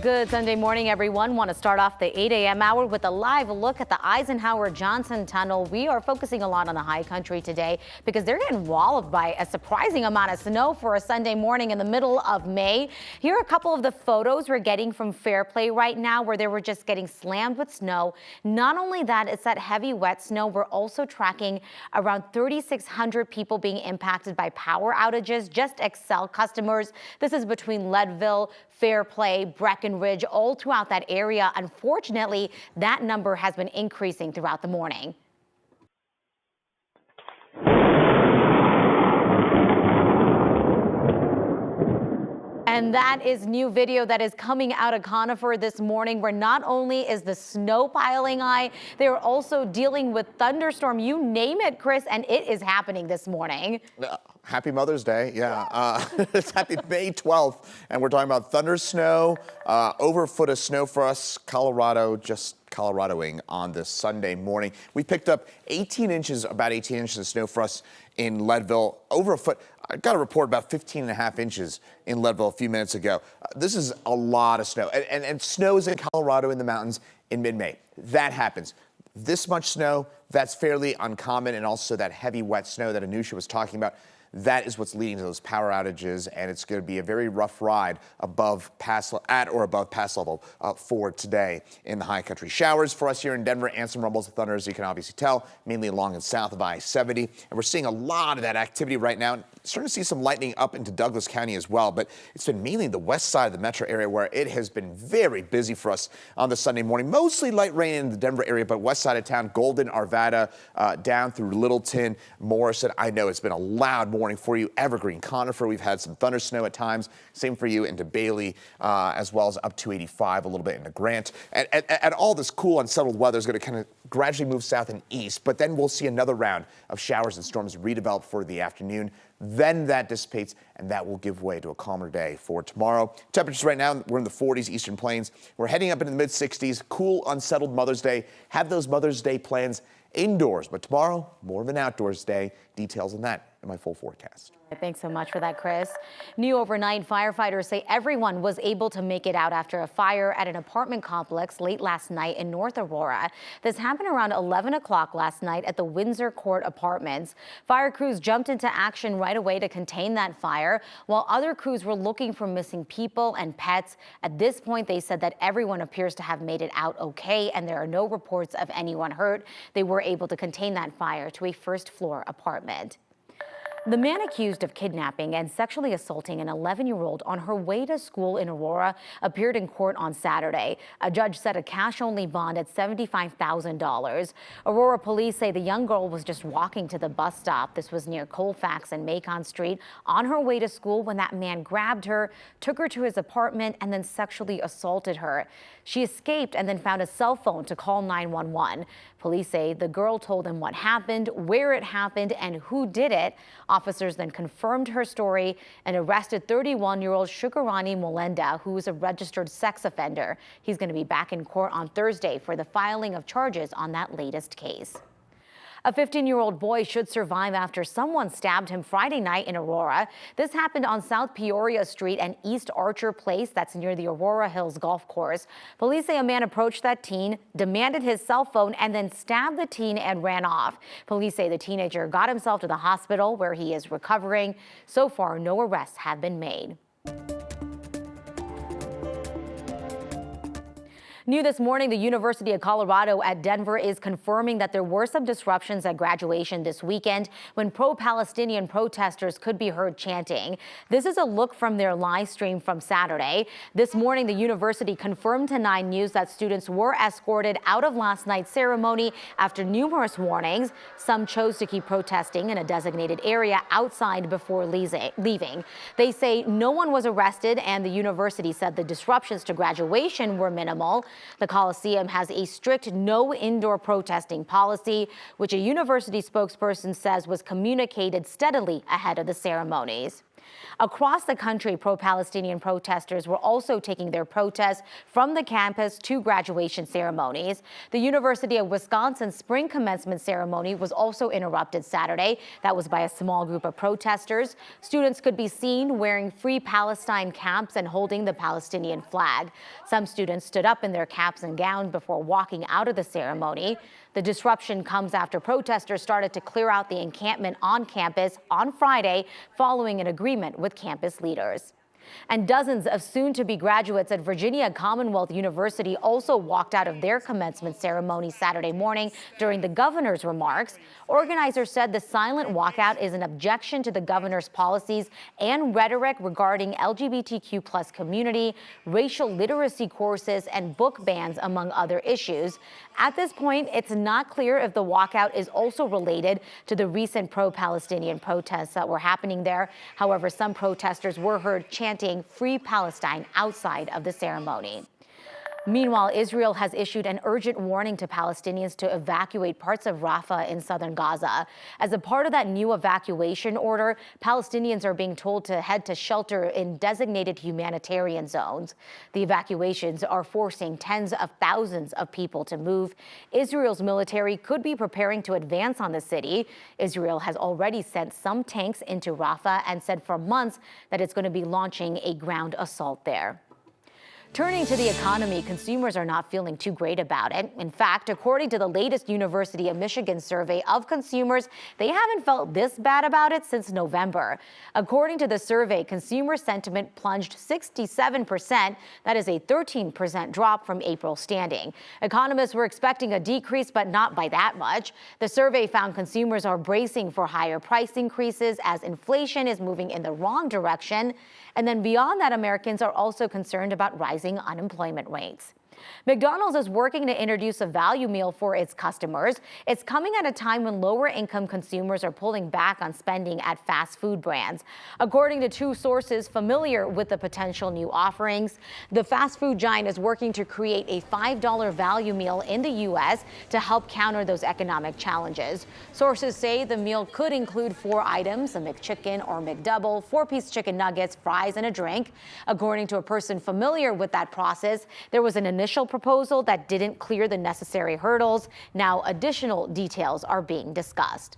Good Sunday morning, everyone. Want to start off the 8 a.m. hour with a live look at the Eisenhower-Johnson Tunnel. We are focusing a lot on the high country today because they're getting walloped by a surprising amount of snow for a Sunday morning in the middle of May. Here are a couple of the photos we're getting from Fairplay right now where they were just getting slammed with snow. Not only that, it's that heavy wet snow. We're also tracking around 3,600 people being impacted by power outages. Just Excel customers. This is between Leadville, Fairplay, Breckenridge, all throughout that area. Unfortunately, that number has been increasing throughout the morning. And that is new video that is coming out of Conifer this morning, where not only is the snow piling high, they're also dealing with thunderstorm. You name it, Chris, and it is happening this morning. Happy Mother's Day. Yeah. It's happy May 12th, and we're talking about thunder snow, over a foot of snow for us, Colorado, just Coloradoing on this Sunday morning. We picked up 18 inches, about 18 inches of snow for us in Leadville, over a foot. I got a report about 15 and a half inches in Leadville a few minutes ago. This is a lot of snow, and snows in Colorado in the mountains in mid-May. That happens. This much snow, that's fairly uncommon, and also that heavy wet snow that Anusha was talking about. That is what's leading to those power outages, and it's going to be a very rough ride at or above pass level for today in the high country. Showers for us here in Denver and some rumbles of thunder, as you can obviously tell, mainly along and south of I-70. And we're seeing a lot of that activity right now. Starting to see some lightning up into Douglas County as well, but it's been mainly the west side of the metro area where it has been very busy for us on the Sunday morning. Mostly light rain in the Denver area, but west side of town, Golden, Arvada, down through Littleton, Morrison. I know it's been a loud morning for you. Evergreen, Conifer, we've had some thunder snow at times. Same for you into Bailey, as well as up to 85 a little bit into Grant. And all this cool, unsettled weather is going to kind of gradually move south and east, but then we'll see another round of showers and storms redevelop for the afternoon. Then that dissipates, and that will give way to a calmer day for tomorrow. Temperatures right now, we're in the 40s, Eastern Plains. We're heading up into the mid-60s. Cool, unsettled Mother's Day. Have those Mother's Day plans indoors, but tomorrow, more of an outdoors day. Details on that in my full forecast. Thanks so much for that, Chris. New overnight, firefighters say everyone was able to make it out after a fire at an apartment complex late last night in North Aurora. This happened around 11 o'clock last night at the Windsor Court Apartments. Fire crews jumped into action right away to contain that fire, while other crews were looking for missing people and pets. At this point, they said that everyone appears to have made it out okay, and there are no reports of anyone hurt. They were able to contain that fire to a first-floor apartment. The man accused of kidnapping and sexually assaulting an 11-year-old on her way to school in Aurora appeared in court on Saturday. A judge set a cash-only bond at $75,000. Aurora police say the young girl was just walking to the bus stop. This was near Colfax and Macon Street on her way to school when that man grabbed her, took her to his apartment, and then sexually assaulted her. She escaped and then found a cell phone to call 911. Police say the girl told them what happened, where it happened, and who did it. Officers then confirmed her story and arrested 31-year-old Shukarani Molenda, who is a registered sex offender. He's going to be back in court on Thursday for the filing of charges on that latest case. A 15-year-old boy should survive after someone stabbed him Friday night in Aurora. This happened on South Peoria Street and East Archer Place, that's near the Aurora Hills Golf Course. Police say a man approached that teen, demanded his cell phone, and then stabbed the teen and ran off. Police say the teenager got himself to the hospital where he is recovering. So far, no arrests have been made. New this morning, the University of Colorado at Denver is confirming that there were some disruptions at graduation this weekend when pro-Palestinian protesters could be heard chanting. This is a look from their live stream from Saturday. This morning, the university confirmed to 9 News that students were escorted out of last night's ceremony after numerous warnings. Some chose to keep protesting in a designated area outside before leaving. They say no one was arrested, and the university said the disruptions to graduation were minimal. The Coliseum has a strict no indoor protesting policy, which a university spokesperson says was communicated steadily ahead of the ceremonies. Across the country, pro-Palestinian protesters were also taking their protests from the campus to graduation ceremonies. The University of Wisconsin spring commencement ceremony was also interrupted Saturday. That was by a small group of protesters. Students could be seen wearing Free Palestine caps and holding the Palestinian flag. Some students stood up in their caps and gowns before walking out of the ceremony. The disruption comes after protesters started to clear out the encampment on campus on Friday following an agreement with campus leaders. And dozens of soon-to-be graduates at Virginia Commonwealth University also walked out of their commencement ceremony Saturday morning during the governor's remarks. Organizers said the silent walkout is an objection to the governor's policies and rhetoric regarding LGBTQ+ community, racial literacy courses, and book bans, among other issues. At this point, it's not clear if the walkout is also related to the recent pro-Palestinian protests that were happening there. However, some protesters were heard chanting Free Palestine outside of the ceremony. Meanwhile, Israel has issued an urgent warning to Palestinians to evacuate parts of Rafah in southern Gaza. As a part of that new evacuation order, Palestinians are being told to head to shelter in designated humanitarian zones. The evacuations are forcing tens of thousands of people to move. Israel's military could be preparing to advance on the city. Israel has already sent some tanks into Rafah and said for months that it's going to be launching a ground assault there. Turning to the economy, consumers are not feeling too great about it. In fact, according to the latest University of Michigan survey of consumers, they haven't felt this bad about it since November. According to the survey, consumer sentiment plunged 67%. That is a 13% drop from April standing. Economists were expecting a decrease, but not by that much. The survey found consumers are bracing for higher price increases as inflation is moving in the wrong direction. And then beyond that, Americans are also concerned about rising unemployment rates. McDonald's is working to introduce a value meal for its customers. It's coming at a time when lower-income consumers are pulling back on spending at fast food brands. According to two sources familiar with the potential new offerings, the fast food giant is working to create a $5 value meal in the U.S. to help counter those economic challenges. Sources say the meal could include 4 items, a McChicken or McDouble, 4-piece chicken nuggets, fries, and a drink. According to a person familiar with that process, there was an initial proposal that didn't clear the necessary hurdles. Now additional details are being discussed.